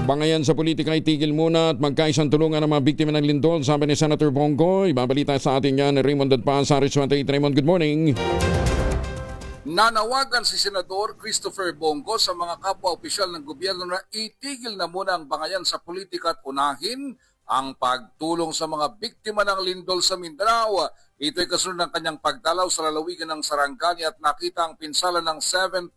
Bangayan sa politika ay tigil muna at magkaisang tulungan ng mga biktima ng lindol, sabi ni Senator Bongo. Ibabalita sa atin yan Raymond Dadpa sa Aris 28. Raymond, good morning. Nanawagan si Senador Christopher Bongo sa mga kapwa-opisyal ng gobyerno na itigil na muna ang bangayan sa politika at unahin ang pagtulong sa mga biktima ng lindol sa Mindanao. Ito'y kasunod ng kanyang pagdalaw sa lalawigan ng Sarangani at nakita ang pinsala ng 7.8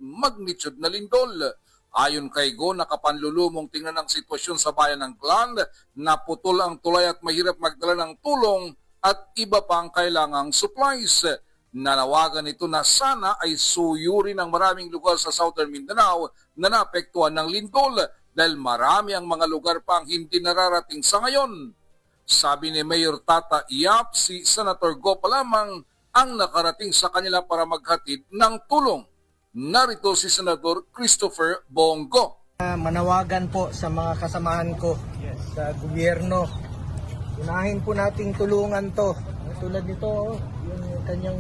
magnitude na lindol. Ayon kay Go, nakapanlulumong tingnan ang sitwasyon sa bayan ng Gland, naputol ang tulay at mahirap magdala ng tulong at iba pang kailangang supplies. Nanawagan ito na sana ay suyurin ang maraming lugar sa Southern Mindanao na naapektuhan ng lindol dahil marami ang mga lugar pang hindi nararating sa ngayon. Sabi ni Mayor Tata Yap, si Senator Go pa lamang ang nakarating sa kanila para maghatid ng tulong. Narito si Senador Christopher Bongo. Manawagan po sa mga kasamahan ko sa gobyerno. Unahin po nating tulungan to. Tulad nito, yung kanyang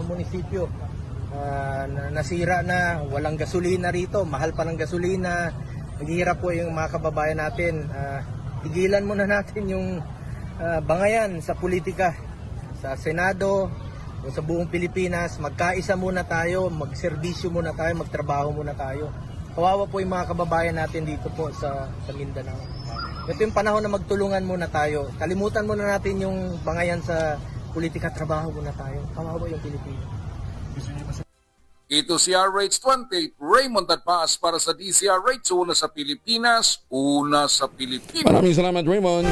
munisipyo. Nasira na, walang gasolina rito, mahal pa ng gasolina. Naghihirap po yung mga kababayan natin. Tigilan muna natin yung bangayan sa politika, sa Senado, sa buong Pilipinas. Magkaisa muna tayo, magserbisyo muna tayo, magtrabaho muna tayo. Kawawa po yung mga kababayan natin dito po sa Mindanao. Ito yung panahon na magtulungan muna tayo. Kalimutan muna natin yung bangayan sa politika, trabaho muna tayo. Kawawa yung Pilipinas. Ito si RH28, Raymond Dadpaas para sa DCRH, una sa Pilipinas, una sa Pilipinas. Maraming salamat, Raymond.